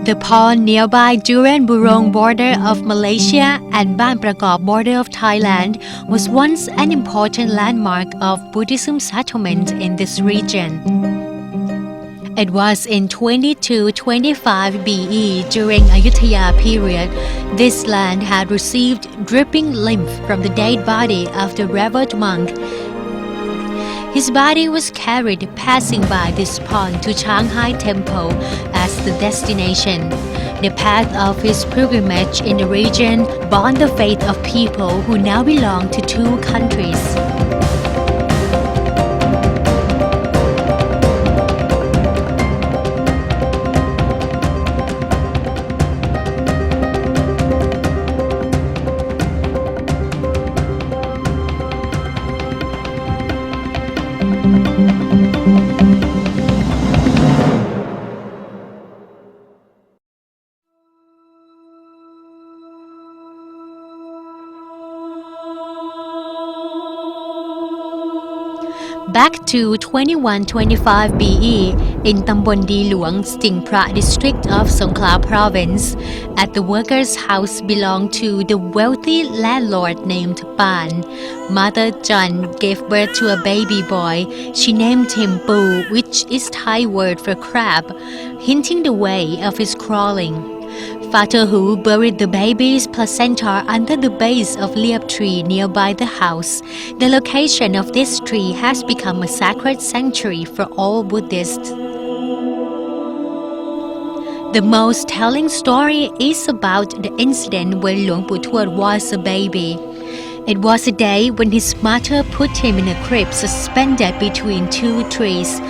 The pond nearby Durian Burong border of Malaysia and Ban Prakop border of Thailand was once an important landmark of Buddhism settlement in this region. It was in 2225 BE during Ayutthaya period. This land had received dripping lymph from the dead body of the revered monk. His body was carried passing by this pond to Shanghai Temple as the destination. The path of his pilgrimage in the region bond the faith of people who now belong to two countries. Back to 2125 BE in Tambon Di Luang, Sting Pra district of Songkhla province, at the worker's house belonged to the wealthy landlord named Pan. Mother Jan gave birth to a baby boy. She named him Bu, which is Thai word for crab, hinting the way of his crawling. Father Hu buried the baby's placenta under the base of liep tree nearby the house. The location of this tree has become a sacred sanctuary for all Buddhists. The most telling story is about the incident when Luang Tuad was a baby. It was a day when his mother put him in a crib suspended between two trees.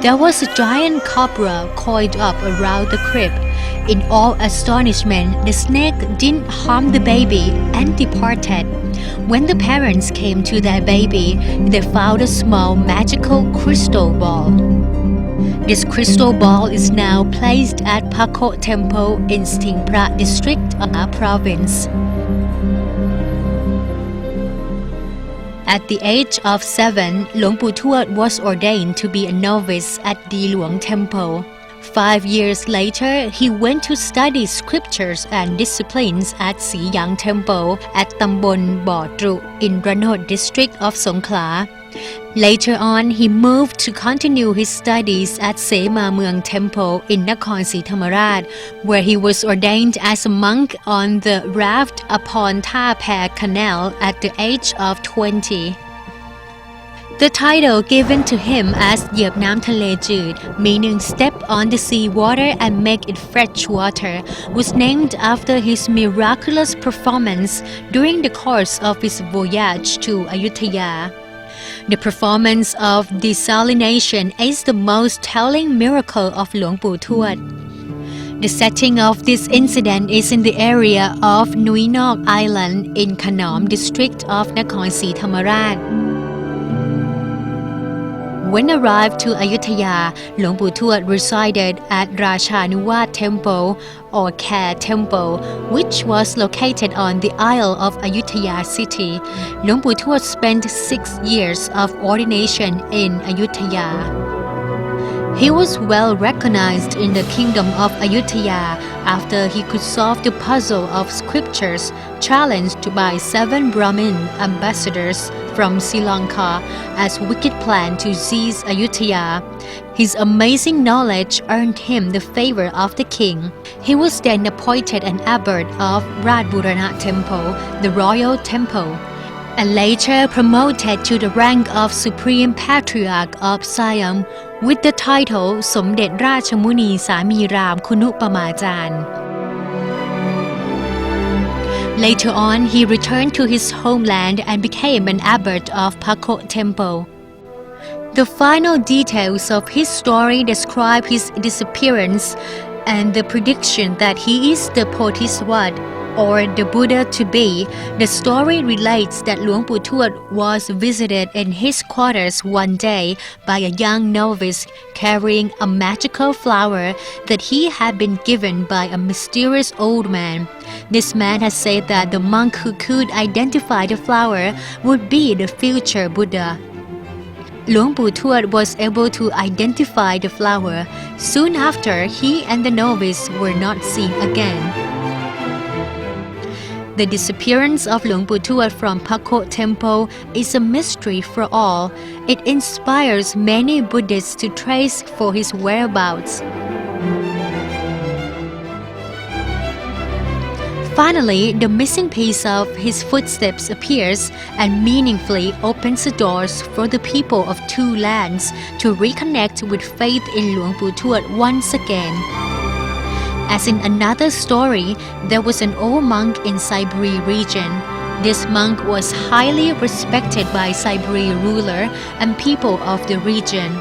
There was a giant cobra coiled up around the crib. In all astonishment, the snake didn't harm the baby and departed. When the parents came to their baby, they found a small magical crystal ball. This crystal ball is now placed at Pakot Temple in Sting Pra district of our province. At the age of 7, Luang Tuad was ordained to be a novice at Di Luang Temple. 5 years later, he went to study scriptures and disciplines at Si Yang Temple at Tambon Bo Tru in Ranhot district of Songkhla. Later on, he moved to continue his studies at Sema Mueang Temple in Nakhon Si Thammarat, where he was ordained as a monk on the raft upon Tha Phaya Canal at the age of 20. The title given to him as เหยียบน้ำทะเลจืด meaning step on the sea water and make it fresh water, was named after his miraculous performance during the course of his voyage to Ayutthaya. The performance of desalination is the most telling miracle of Luang Tuad. The setting of this incident is in the area of Nui Nok Island in Khanom district of Nakhon Si Thammarat. When arrived to Ayutthaya, Luang Tuad resided at Rachanuwat Temple or Khair Temple, which was located on the Isle of Ayutthaya city. Luang Tuad spent 6 years of ordination in Ayutthaya. He was well recognized in the kingdom of Ayutthaya after he could solve the puzzle of scriptures challenged by 7 Brahmin ambassadors from Sri Lanka as wicked plan to seize Ayutthaya. His amazing knowledge earned him the favor of the king. He was then appointed an abbot of Ratburana Temple, the royal temple, and later promoted to the rank of Supreme Patriarch of Siam with the title สมเด็จราชมุนีสามีรามคุนุปมาจารย์ Later on, he returned to his homeland and became an abbot of Pakot Temple. The final details of his story describe his disappearance and the prediction that he is the Bodhisattva or the Buddha to be. The story relates that Luang Tuad was visited in his quarters one day by a young novice carrying a magical flower that he had been given by a mysterious old man. This man has said that the monk who could identify the flower would be the future Buddha. Luang Tuad was able to identify the flower. Soon after, he and the novice were not seen again. The disappearance of Luang Tuad from Pakot Temple is a mystery for all. It inspires many Buddhists to trace for his whereabouts. Finally, the missing piece of his footsteps appears and meaningfully opens the doors for the people of two lands to reconnect with faith in Luang Tuad once again. As in another story, there was an old monk in Saiburi region. This monk was highly respected by Saiburi ruler and people of the region.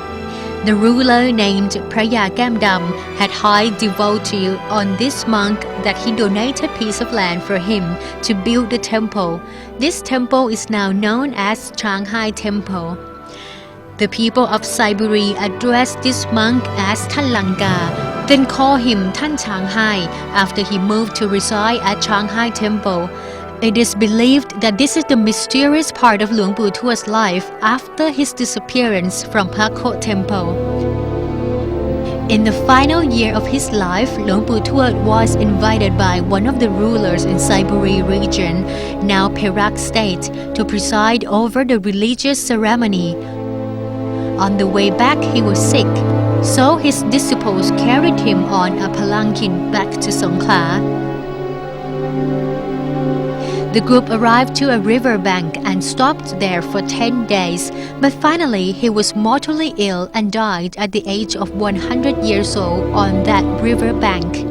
The ruler named Praya Gamdam had high devotee on this monk that he donated piece of land for him to build the temple. This temple is now known as Shanghai Temple. The people of Saiburi addressed this monk as Tan Langa, then call him Tan Shanghai after he moved to reside at Shanghai Temple. It is believed that this is the mysterious part of Luang Tuad's life after his disappearance from Pakot Temple. In the final year of his life, Luang Tuad was invited by one of the rulers in Saiburi region, now Perak state, to preside over the religious ceremony. On the way back, he was sick, so his disciples carried him on a palanquin back to Songkhla. The group arrived to a riverbank and stopped there for 10 days, but finally he was mortally ill and died at the age of 100 years old on that riverbank.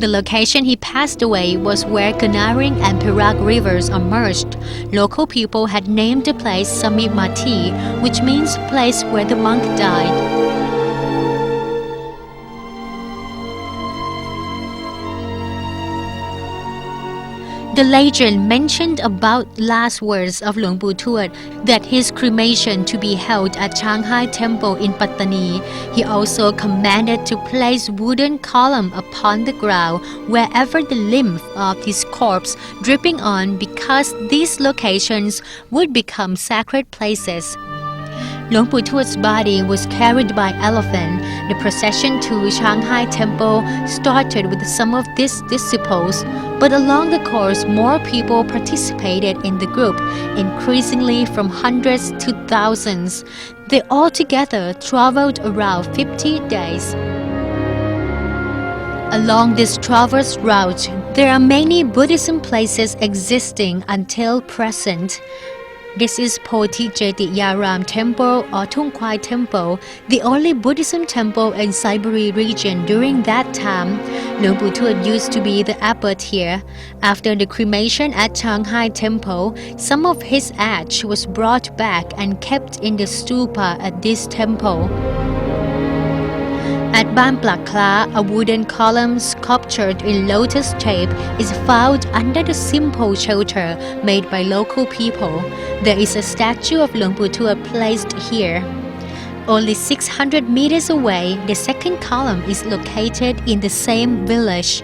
The location he passed away was where Kanaring and Perak rivers are merged. Local people had named the place Samit Mati, which means place where the monk died. The legend mentioned about last words of Luang Tuad that his cremation to be held at Shanghai Temple in Pattani. He also commanded to place wooden column upon the ground wherever the lymph of his corpse dripping on, because these locations would become sacred places. Luang Tuad's body was carried by elephant. The procession to Shanghai Temple started with some of these disciples, but along the course more people participated in the group, increasingly from hundreds to thousands. They altogether traveled around 50 days. Along this traverse route, there are many Buddhism places existing until present. This is Poti Jetiyaram Temple or Tung Kwai Temple, the only Buddhism temple in Saiburi region during that time. Luang Tuad used to be the abbot here. After the cremation at Shanghai Temple, some of his ash was brought back and kept in the stupa at this temple. At Ban Plak Kla, a wooden column sculptured in lotus shape is found under the simple shelter made by local people. There is a statue of Luang Tuad placed here. Only 600 meters away, the second column is located in the same village.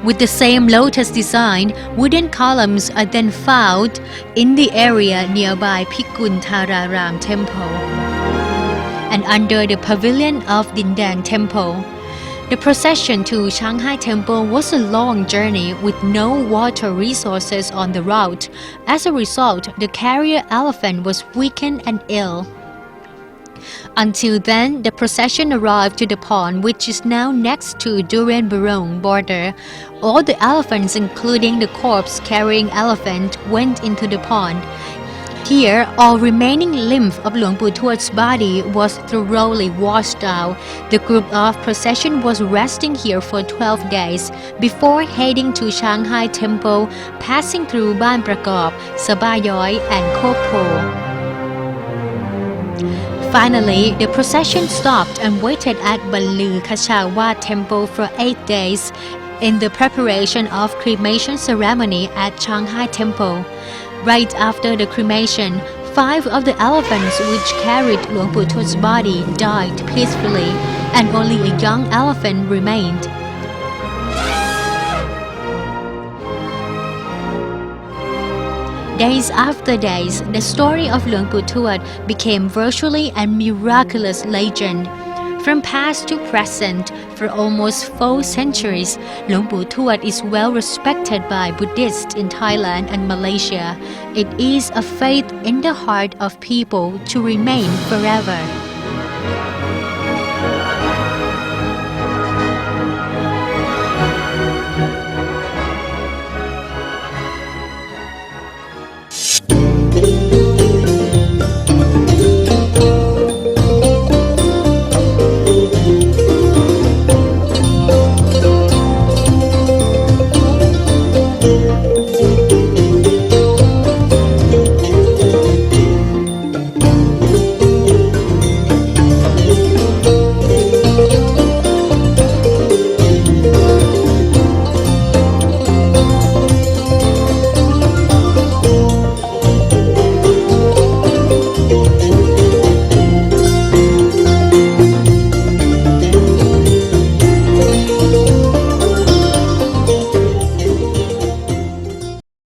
With the same lotus design, wooden columns are then found in the area nearby Pikun Thararam Temple and under the pavilion of Dindang Temple. The procession to Shanghai Temple was a long journey with no water resources on the route. As a result, the carrier elephant was weakened and ill. Until then, the procession arrived to the pond, which is now next to Durian Barong border. All the elephants, including the corpse carrying elephant, went into the pond. Here, all remaining lymph of Luang Tuad's body was thoroughly washed out. The group of procession was resting here for 12 days before heading to Shanghai Temple, passing through Ban Prakop, Sabayoi, and Kok Po. Finally, the procession stopped and waited at Banlu Kachawat Temple for 8 days in the preparation of cremation ceremony at Shanghai Temple. Right after the cremation, 5 of the elephants which carried Luang Tuad's body died peacefully, and only a young elephant remained. Days after days, the story of Luang Tuad became virtually a miraculous legend. From past to present, for almost 4 centuries, Luang Tuad is well respected by Buddhists in Thailand and Malaysia. It is a faith in the heart of people to remain forever.